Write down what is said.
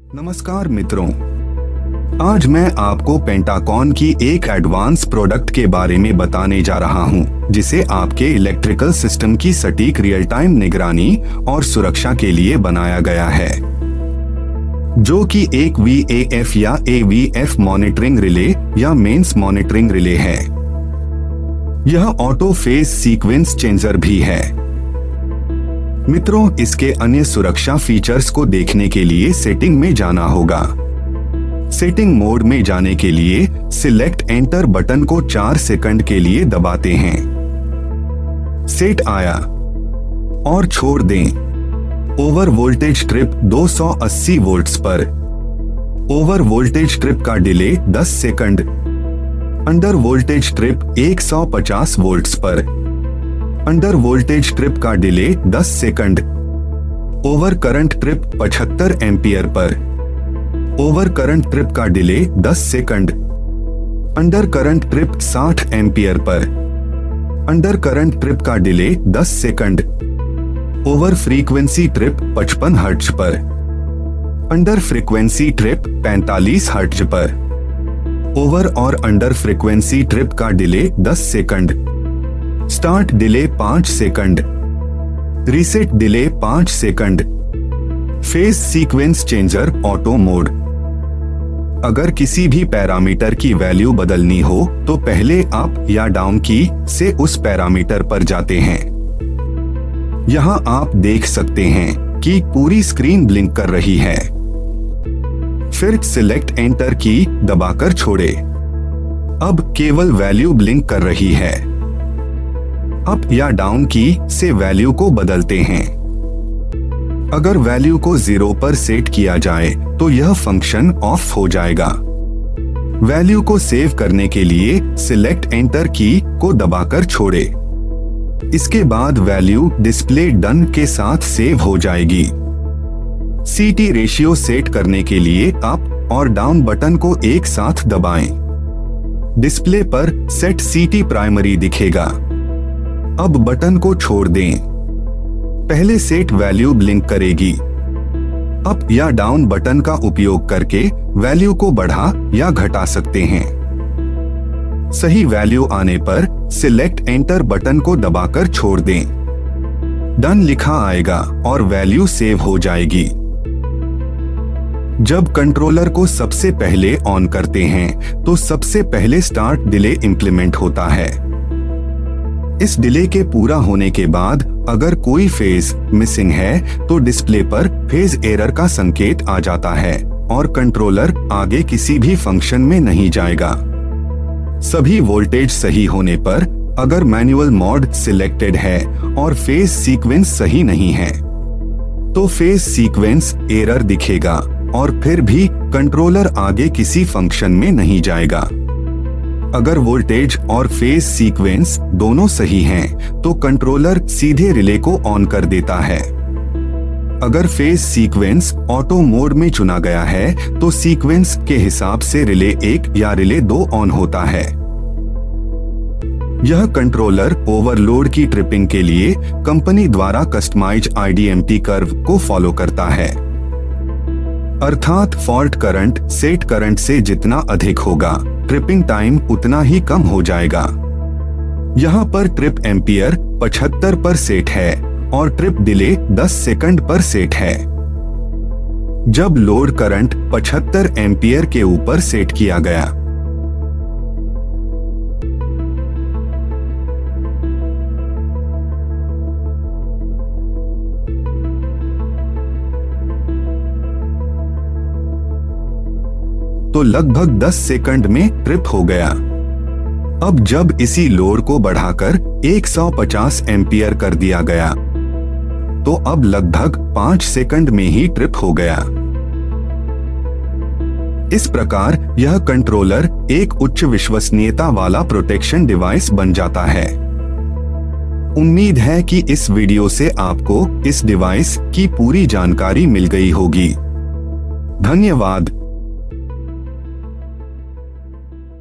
नमस्कार मित्रों, आज मैं आपको पेंटाकॉन की एक एडवांस प्रोडक्ट के बारे में बताने जा रहा हूं, जिसे आपके इलेक्ट्रिकल सिस्टम की सटीक रियल टाइम निगरानी और सुरक्षा के लिए बनाया गया है, जो कि एक VAF या AVF मॉनिटरिंग रिले या मेंस मॉनिटरिंग रिले है। यह ऑटो फेज सीक्वेंस चेंजर भी है। मित्रों, इसके अन्य सुरक्षा फीचर्स को देखने के लिए सेटिंग में जाना होगा। सेटिंग मोड में जाने के लिए सिलेक्ट एंटर बटन को 4 सेकंड के लिए दबाते हैं। सेट आया और छोड़ दें। ओवर वोल्टेज ट्रिप 280 वोल्ट्स पर। ओवर वोल्टेज ट्रिप का delay 10 second. Under voltage trip 150 volts पर। अंडर वोल्टेज ट्रिप का delay 10 second. Over current trip 75 ampere per. Over current trip का delay 10 second. Under current trip 60 ampere per. Under current trip का delay 10 second. Over frequency trip 55 hertz पर। Under frequency trip 45 hertz पर। Over और under frequency trip का delay 10 second. Start delay 5 second. Reset delay 5 second. Phase sequence changer auto mode. अगर किसी भी parameter की value बदलनी हो तो पहले अप या डाउन की से उस पैरामीटर पर जाते हैं। यहां आप देख सकते हैं कि पूरी स्क्रीन ब्लिंक कर रही है। फिर सिलेक्ट एंटर की दबाकर छोड़े। अब केवल वैल्यू ब्लिंक कर रही है। अप या डाउन की से वैल्यू को बदलते हैं। अगर वैल्यू को 0 पर सेट किया जाए तो यह फंक्शन ऑफ हो जाएगा। वैल्यू को सेव करने के लिए सिलेक्ट एंटर की को दबाकर छोड़े। इसके बाद वैल्यू डिस्प्ले डन के साथ सेव हो जाएगी। CT रेशियो सेट करने के लिए अप और डाउन बटन को एक साथ दबाएं। डिस्प्ले पर सेट CT प्राइमरी दिखेगा। अब बटन को छोड़ दें। पहले सेट वैल्यू ब्लिंक करेगी। अप या डाउन बटन का उपयोग करके वैल्यू को बढ़ा या घटा सकते हैं। सही वैल्यू आने पर सिलेक्ट एंटर बटन को दबाकर छोड़ दें। डन लिखा आएगा और वैल्यू सेव हो जाएगी। जब कंट्रोलर को सबसे पहले ऑन करते हैं तो सबसे पहले स्टार्ट डिले इंप्लीमेंट होता है। इस डिले के पूरा होने के बाद अगर कोई फेज मिसिंग है तो डिस्प्ले पर फेज एरर का संकेत आ जाता है और कंट्रोलर आगे किसी भी फंक्शन में नहीं जाएगा। सभी वोल्टेज सही होने पर अगर मैनुअल मोड सिलेक्टेड है और फेज सीक्वेंस सही नहीं है तो फेज सीक्वेंस एरर दिखेगा और फिर भी कंट्रोलर आगे किसी फंक्शन में नहीं जाएगा। अगर वोल्टेज और फेज सीक्वेंस दोनों सही हैं, तो कंट्रोलर सीधे रिले को ऑन कर देता है। अगर फेज सीक्वेंस ऑटो मोड में चुना गया है तो सीक्वेंस के हिसाब से रिले 1 या रिले 2 ऑन होता है। यह कंट्रोलर ओवरलोड की ट्रिपिंग के लिए कंपनी द्वारा कस्टमाइज्ड IDMT कर्व को फॉलो करता है, अर्थात फॉल्ट करंट सेट करंट से जितना अधिक होगा ट्रिपिंग टाइम उतना ही कम हो जाएगा। यहाँ पर ट्रिप एम्पियर 75 पर सेट है और ट्रिप डिले 10 सेकंड पर सेट है। जब लोड करंट 75 एम्पियर के ऊपर सेट किया गया तो लगभग 10 सेकंड में ट्रिप हो गया। अब जब इसी लोड को बढ़ाकर 150 एम्पियर कर दिया गया तो अब लगभग 5 सेकंड में ही ट्रिप हो गया। इस प्रकार यह कंट्रोलर एक उच्च विश्वसनीयता वाला प्रोटेक्शन डिवाइस बन जाता है। उम्मीद है कि इस वीडियो से आपको इस डिवाइस की पूरी जानकारी मिल गई होगी। धन्यवाद।